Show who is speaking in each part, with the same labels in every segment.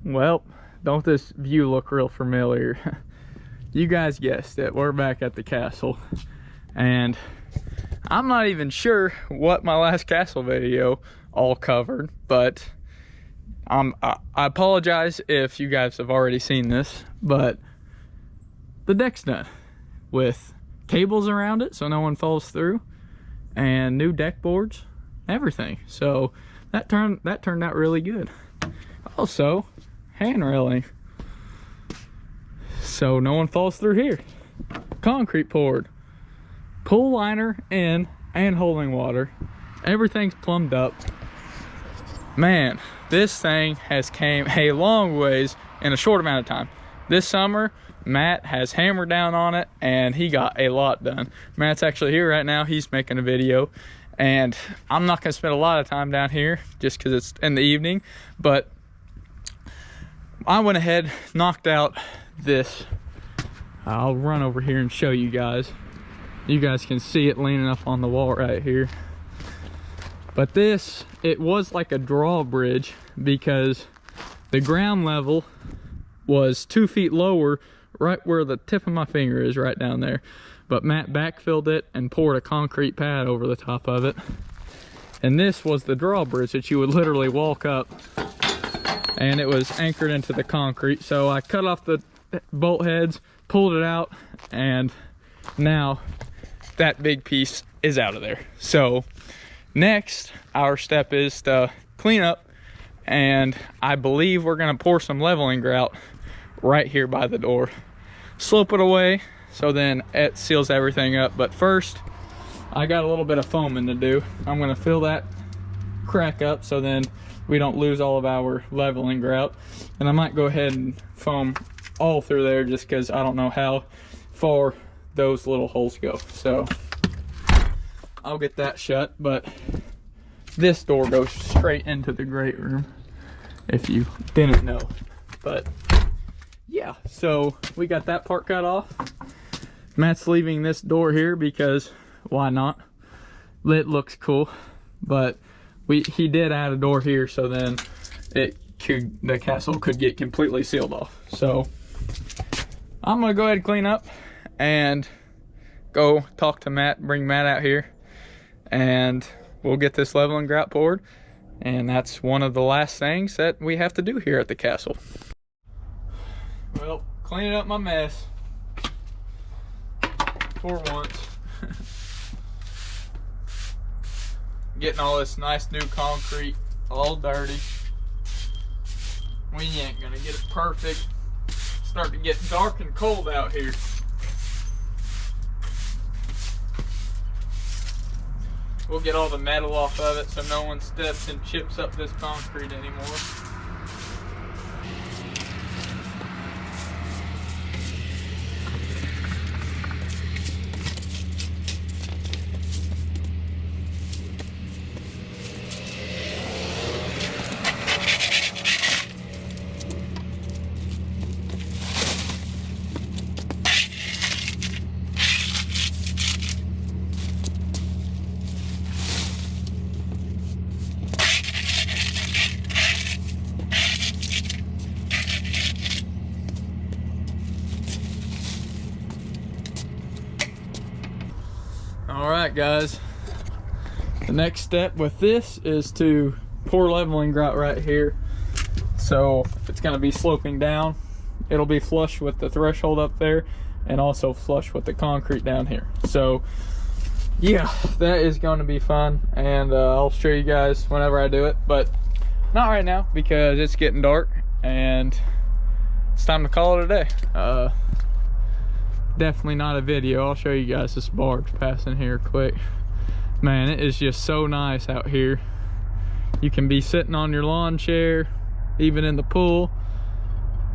Speaker 1: Well, don't this view look real familiar? You guys guessed it, we're back at the castle. And I'm not even sure what my last castle video all covered, but I apologize if you guys have already seen this, but the deck's done with cables around it so no one falls through, and new deck boards, everything. So that turned out really good. Also, hand railing so no one falls through here. Concrete poured, pool liner in and holding water. Everything's plumbed up. Man, this thing has came a long ways in a short amount of time. This summer, Matt has hammered down on it and he got a lot done. Matt's actually here right now. He's making a video, and I'm not gonna spend a lot of time down here just because it's in the evening, but I went ahead, knocked out this. I'll run over here and show you guys. You guys can see it leaning up on the wall right here. But this, it was like a drawbridge because the ground level was 2 feet lower, right where the tip of my finger is, right down there. But Matt backfilled it and poured a concrete pad over the top of it. And this was the drawbridge that you would literally walk up, and it was anchored into the concrete. So I cut off the bolt heads, pulled it out, and now that big piece is out of there. So next, our step is to clean up, and I believe we're gonna pour some leveling grout right here by the door. Slope it away so then it seals everything up. But first, I got a little bit of foaming to do. I'm gonna fill that crack up so then we don't lose all of our leveling grout. And I might go ahead and foam all through there just because I don't know how far those little holes go. So I'll get that shut, but this door goes straight into the great room, if you didn't know. But yeah, so we got that part cut off. Matt's leaving this door here because why not? It looks cool, but he did add a door here so then the castle could get completely sealed off. So I'm gonna go ahead and clean up and go talk to Matt, bring Matt out here, and we'll get this leveling grout poured. And that's one of the last things that we have to do here at the castle. Well, cleaning up my mess for once. Getting all this nice new concrete all dirty. We ain't gonna get it perfect. It's starting to get dark and cold out here. We'll get all the metal off of it so no one steps and chips up this concrete anymore. Alright guys, the next step with this is to pour leveling grout right here. So it's going to be sloping down. It'll be flush with the threshold up there and also flush with the concrete down here. So yeah, that is going to be fun, and I'll show you guys whenever I do it, but not right now because it's getting dark and it's time to call it a day. Definitely not a video. I'll show you guys this barge passing here quick. Man, it is just so nice out here. You can be sitting on your lawn chair, even in the pool.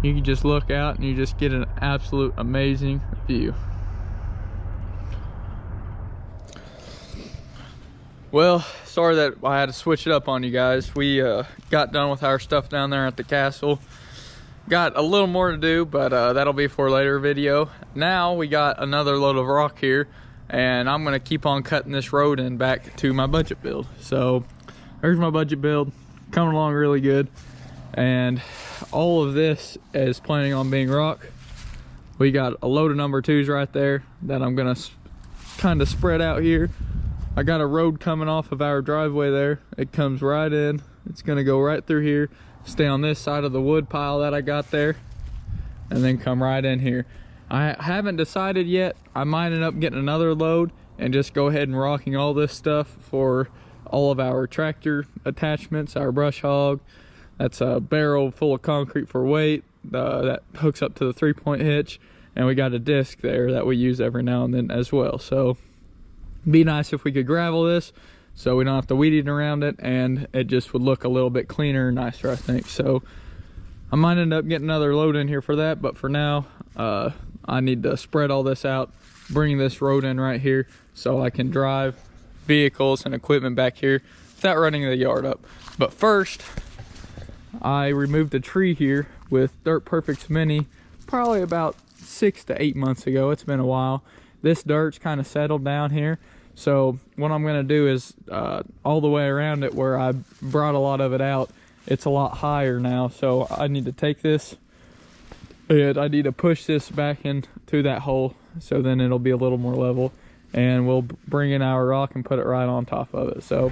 Speaker 1: You can just look out and you just get an absolute amazing view. Well, sorry that I had to switch it up on you guys. We got done with our stuff down there at the castle. Got a little more to do, but that'll be for a later video. Now we got another load of rock here, and I'm gonna keep on cutting this road in back to my budget build. So there's my budget build, coming along really good. And all of this is planning on being rock. We got a load of number 2s right there that I'm gonna kind of spread out here. I got a road coming off of our driveway there. It comes right in. It's gonna go right through here, stay on this side of the wood pile that I got there, and then come right in here. I haven't decided yet. I might end up getting another load and just go ahead and rocking all this stuff for all of our tractor attachments, our brush hog. That's a barrel full of concrete for weight that hooks up to the 3-point hitch, and we got a disc there that we use every now and then as well. So be nice if we could gravel this so we don't have to weed eat around it, and it just would look a little bit cleaner and nicer, I think. So I might end up getting another load in here for that, but for now I need to spread all this out, bring this road in right here so I can drive vehicles and equipment back here without running the yard up. But first, I removed a tree here with Dirt Perfect's Mini probably about 6 to 8 months ago. It's been a while. This dirt's kind of settled down here, so what I'm going to do is all the way around it where I brought a lot of it out, it's a lot higher now, so I need to take this and I need to push this back into that hole, so then it'll be a little more level, and we'll bring in our rock and put it right on top of it. So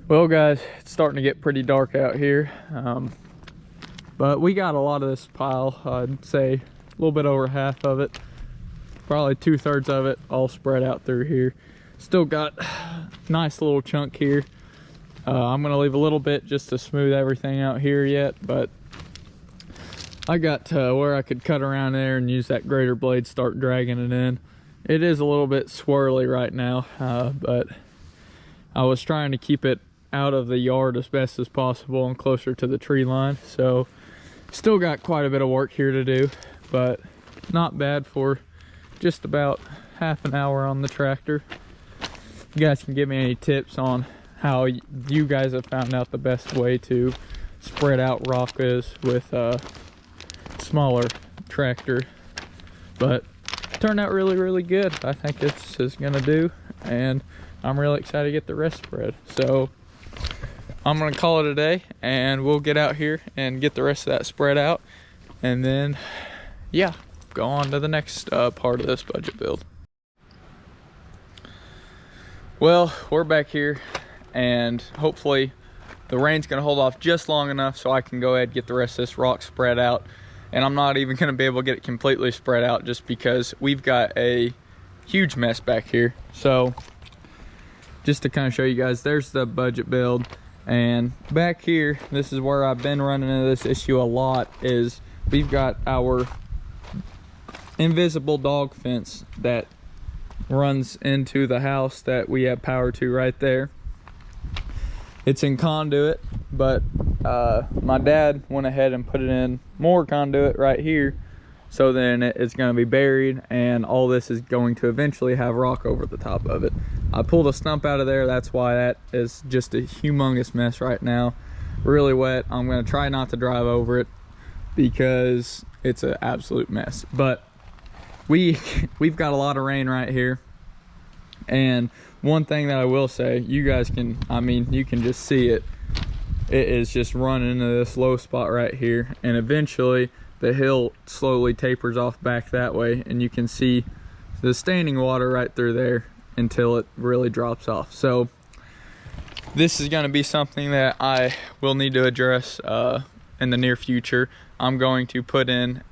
Speaker 1: Well guys, it's starting to get pretty dark out here, but we got a lot of this pile. I'd say a little bit over half of it, probably 2/3 of it all spread out through here. Still got a nice little chunk here. I'm gonna leave a little bit just to smooth everything out here yet, but I got to where I could cut around there and use that grater blade, start dragging it in. It is a little bit swirly right now, but I was trying to keep it out of the yard as best as possible and closer to the tree line. So still got quite a bit of work here to do, but not bad for just about half an hour on the tractor. You guys can give me any tips on how you guys have found out the best way to spread out rock is with a smaller tractor, but turned out really good. I think this is gonna do, and I'm really excited to get the rest spread. So I'm gonna call it a day, and we'll get out here and get the rest of that spread out, and then yeah, go on to the next part of this budget build. Well, we're back here, and hopefully the rain's gonna hold off just long enough so I can go ahead and get the rest of this rock spread out. And I'm not even gonna be able to get it completely spread out just because we've got a huge mess back here. So just to kind of show you guys, there's the budget build. And back here, this is where I've been running into this issue a lot, is we've got our invisible dog fence that runs into the house that we have power to right there. It's in conduit, but my dad went ahead and put it in more conduit right here, so then it's going to be buried, and all this is going to eventually have rock over the top of it. I pulled a stump out of there, that's why that is just a humongous mess right now. Really wet. I'm going to try not to drive over it because it's an absolute mess. But we've got a lot of rain right here, and one thing that I will say, you guys can, I mean, you can just see it. It is just running into this low spot right here, and eventually the hill slowly tapers off back that way, and you can see the standing water right through there until it really drops off. So this is going to be something that I will need to address in the near future. I'm going to put in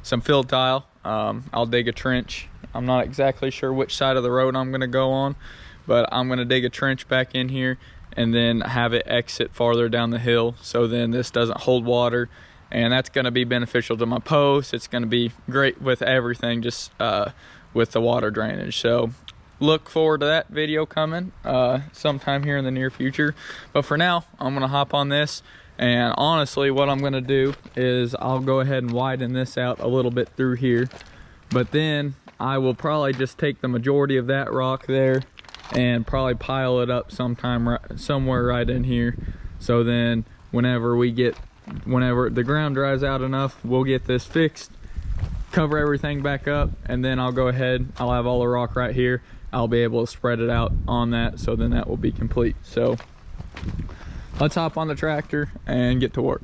Speaker 1: some fill tile. I'll dig a trench. I'm not exactly sure which side of the road I'm going to go on, but I'm going to dig a trench back in here and then have it exit farther down the hill, so then this doesn't hold water, and that's going to be beneficial to my posts. It's going to be great with everything, just with the water drainage. So look forward to that video coming sometime here in the near future. But for now, I'm going to hop on this, and honestly what I'm going to do is I'll go ahead and widen this out a little bit through here, but then I will probably just take the majority of that rock there and probably pile it up somewhere right in here. So then whenever the ground dries out enough, we'll get this fixed, cover everything back up, and then I'll go ahead, I'll have all the rock right here. I'll be able to spread it out on that, so then that will be complete. So let's hop on the tractor and get to work.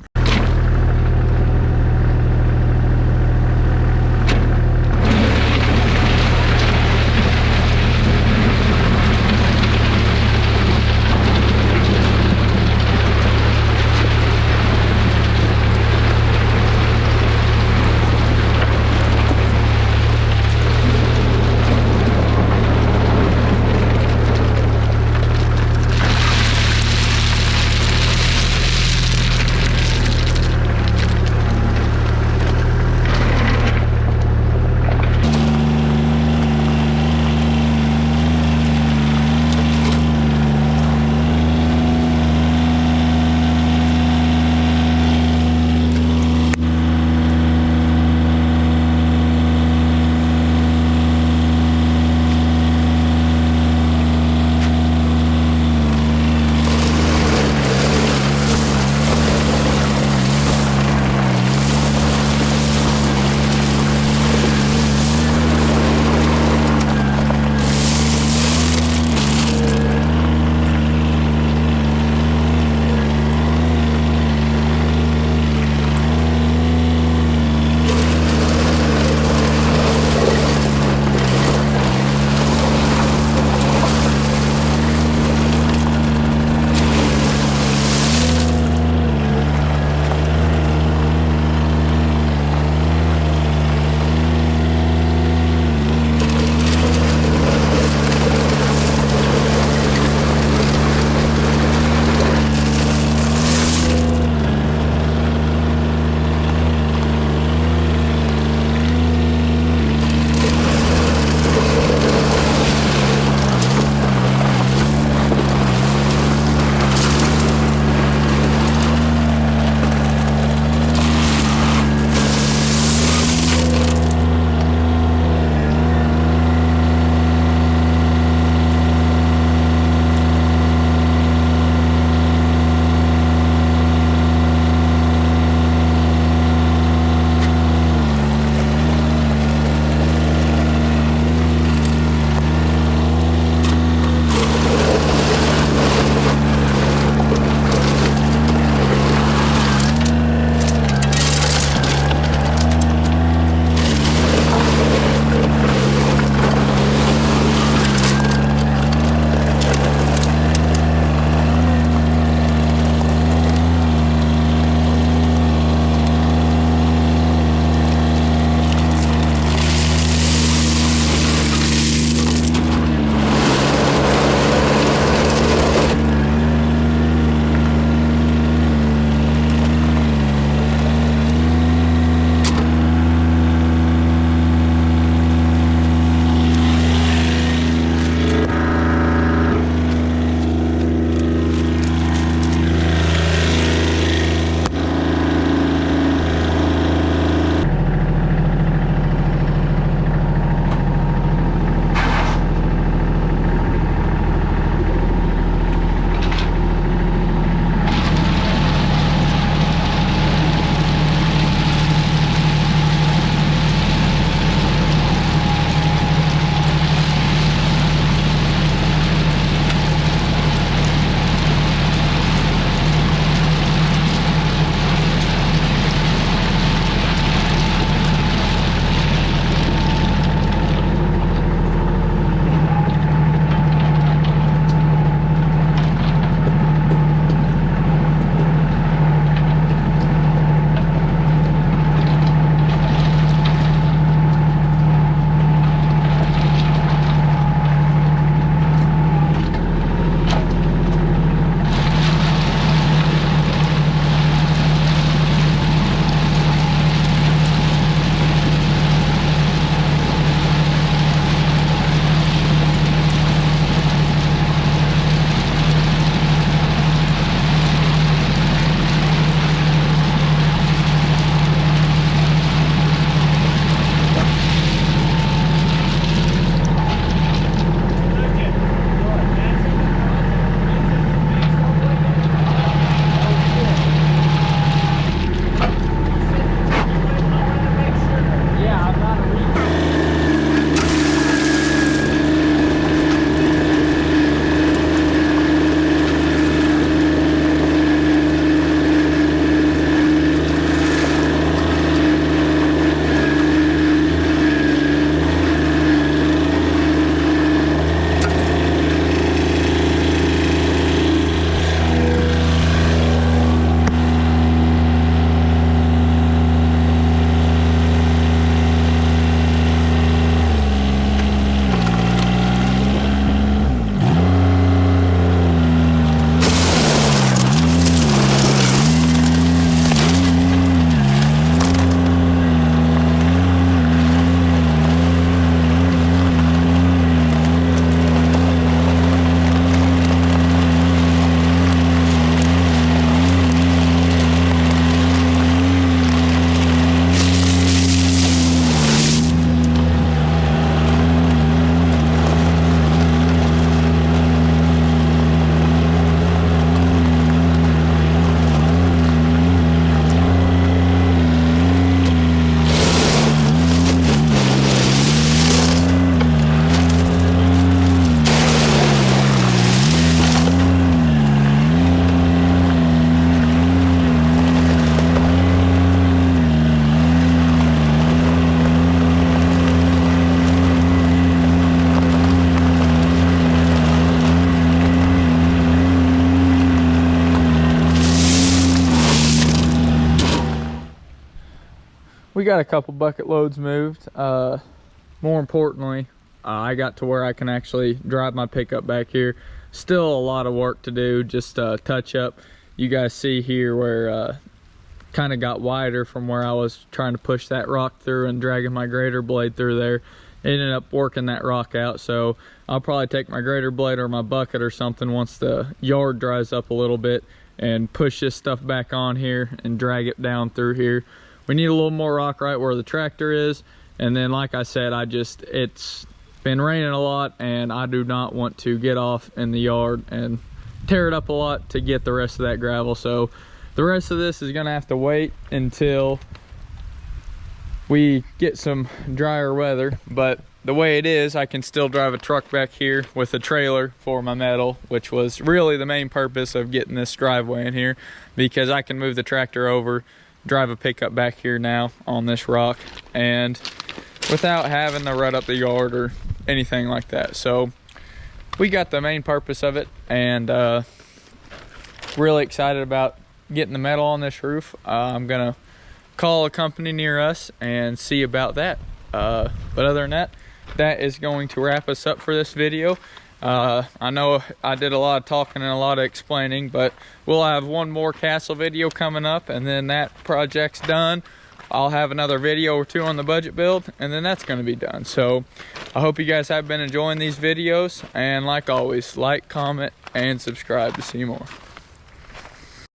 Speaker 1: got a couple bucket loads moved. More importantly, I got to where I can actually drive my pickup back here. Still a lot of work to do, just touch up. You guys see here where kind of got wider from where I was trying to push that rock through and dragging my grader blade through there. It ended up working that rock out, so I'll probably take my grader blade or my bucket or something once the yard dries up a little bit and push this stuff back on here and drag it down through here. We need a little more rock right where the tractor is, and then like I said, it's been raining a lot and I do not want to get off in the yard and tear it up a lot to get the rest of that gravel. So the rest of this is gonna have to wait until we get some drier weather, but the way it is, I can still drive a truck back here with a trailer for my metal, which was really the main purpose of getting this driveway in here, because I can move the tractor over, drive a pickup back here now on this rock, and without having to rut up the yard or anything like that. So we got the main purpose of it, and really excited about getting the metal on this roof. I'm gonna call a company near us and see about that. But other than that, that is going to wrap us up for this video. I know I did a lot of talking and a lot of explaining, but we'll have one more castle video coming up, and then that project's done. I'll have another video or two on the budget build, and then that's going to be done. So I hope you guys have been enjoying these videos, and like always, like, comment, and subscribe to see more.